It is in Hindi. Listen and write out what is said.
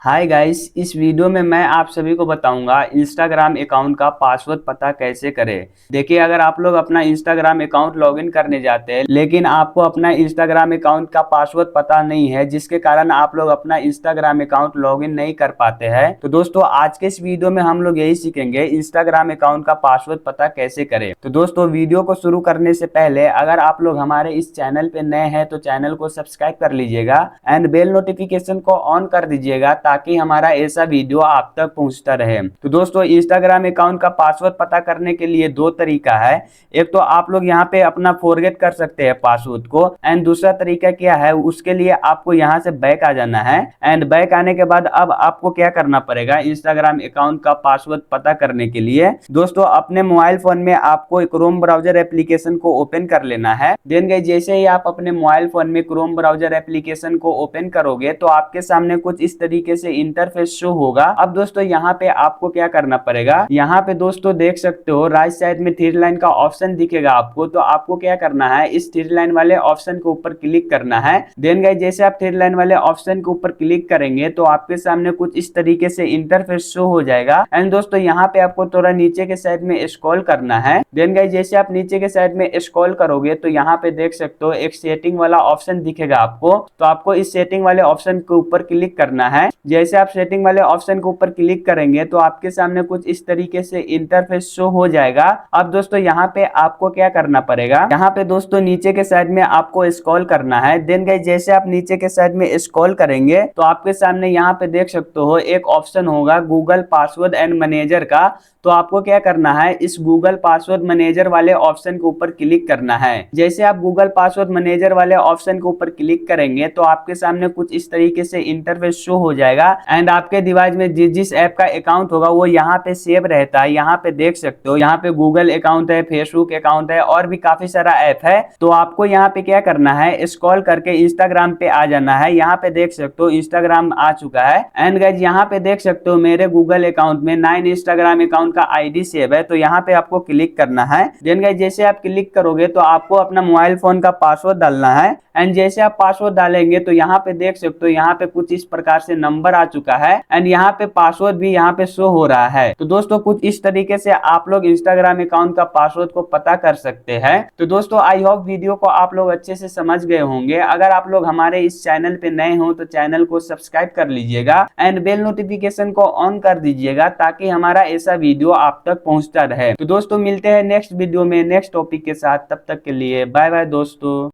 हाय गाइस, इस वीडियो में मैं आप सभी को बताऊंगा इंस्टाग्राम अकाउंट का पासवर्ड पता कैसे करें। देखिए, अगर आप लोग अपना इंस्टाग्राम अकाउंट लॉगिन करने जाते हैं लेकिन आपको अपना इंस्टाग्राम अकाउंट का पासवर्ड पता नहीं है, जिसके कारण आप लोग अपना इंस्टाग्राम अकाउंट लॉगिन नहीं कर पाते हैं, तो दोस्तों आज के इस वीडियो में हम लोग यही सीखेंगे इंस्टाग्राम अकाउंट का पासवर्ड पता कैसे करें। तो दोस्तों, वीडियो को शुरू करने से पहले अगर आप लोग हमारे इस चैनल पे नए हैं तो चैनल को सब्सक्राइब कर लीजिएगा एंड बेल नोटिफिकेशन को ऑन कर दीजिएगा ताकि हमारा ऐसा वीडियो आप तक पहुंचता रहे। तो दोस्तों, इंस्टाग्राम अकाउंट का पासवर्ड पता करने के लिए दो तरीका है। एक तो आप लोग यहाँ पे अपना फॉरगेट कर सकते हैं पासवर्ड को, एंड दूसरा तरीका क्या है, उसके लिए आपको यहाँ से बैक आ जाना है। एंड बैक आने के बाद अब आपको क्या करना पड़ेगा, इंस्टाग्राम अकाउंट का पासवर्ड पता करने के लिए दोस्तों अपने मोबाइल फोन में आपको क्रोम ब्राउजर एप्लीकेशन को ओपन कर लेना है। देन गाइस, जैसे ही आप अपने मोबाइल फोन में क्रोम ब्राउजर एप्लीकेशन को ओपन करोगे तो आपके सामने कुछ इस तरीके से इंटरफेस शो होगा। अब दोस्तों यहाँ पे आपको क्या करना पड़ेगा, यहाँ पे दोस्तों देख सकते हो राइट साइड में थ्री लाइन का ऑप्शन दिखेगा आपको। तो आपको क्या करना है, इस थ्री लाइन वाले ऑप्शन के ऊपर क्लिक करना है। देन गाइस, जैसे आप थ्री लाइन वाले ऑप्शन के ऊपर क्लिक करेंगे तो आपके सामने कुछ इस तरीके से इंटरफेस शो हो जाएगा। एंड दोस्तों यहाँ पे आपको थोड़ा नीचे के साइड में स्क्रॉल करना है। देन गाइस, जैसे आप नीचे के साइड में स्क्रॉल करोगे तो यहाँ पे देख सकते हो एक सेटिंग वाला ऑप्शन दिखेगा आपको। तो आपको इस सेटिंग वाले ऑप्शन के ऊपर क्लिक करना है। जैसे आप सेटिंग वाले ऑप्शन के ऊपर क्लिक करेंगे तो आपके सामने कुछ इस तरीके से इंटरफेस शो हो जाएगा। अब दोस्तों यहाँ पे आपको क्या करना पड़ेगा, यहाँ पे दोस्तों नीचे के साइड में आपको स्क्रॉल करना है। देन गाइस, जैसे आप नीचे के साइड में स्क्रॉल करेंगे तो आपके सामने यहाँ पे देख सकते हो एक ऑप्शन होगा गूगल पासवर्ड एंड मैनेजर का। तो आपको क्या करना है, इस गूगल पासवर्ड मैनेजर वाले ऑप्शन के ऊपर क्लिक करना है। जैसे आप गूगल पासवर्ड मैनेजर वाले ऑप्शन के ऊपर क्लिक करेंगे तो आपके सामने कुछ इस तरीके से इंटरफेस शो हो जाएगा। एंड आपके डिवाइस में जिस ऐप का अकाउंट होगा वो यहाँ पे सेव रहता है। यहाँ पे देख सकते हो, यहाँ पे गूगल अकाउंट है, फेसबुक अकाउंट है और भी काफी सारा ऐप है। तो आपको यहाँ पे क्या करना है, स्क्रॉल करके इंस्टाग्राम पे आ जाना है। यहाँ पे देख सकते हो इंस्टाग्राम आ चुका है। एंड गाइस, यहाँ पे देख सकते हो मेरे गूगल अकाउंट में 9 इंस्टाग्राम अकाउंट का आईडी सेव है। तो यहाँ पे आपको क्लिक करना है। देन गाइस, जैसे आप क्लिक करोगे तो आपको अपना मोबाइल फोन का पासवर्ड डालना है। एंड जैसे आप पासवर्ड डालेंगे तो यहाँ पे देख सकते हो यहाँ पे कुछ इस प्रकार से नंबर आ चुका है। एंड यहाँ पे पासवर्ड भी यहाँ पे शो हो रहा है। तो दोस्तों कुछ इस तरीके से आप लोग इंस्टाग्राम अकाउंट का पासवर्ड को पता कर सकते हैं। तो दोस्तों आई होप वीडियो को आप लोग अच्छे से समझ गए होंगे। अगर आप लोग हमारे इस चैनल पे नए हो तो चैनल को सब्सक्राइब कर लीजिएगा एंड बेल नोटिफिकेशन को ऑन कर दीजिएगा ताकि हमारा ऐसा वीडियो आप तक पहुंचता रहे। तो दोस्तों मिलते हैं नेक्स्ट वीडियो में नेक्स्ट टॉपिक के साथ। तब तक के लिए बाय बाय दोस्तों।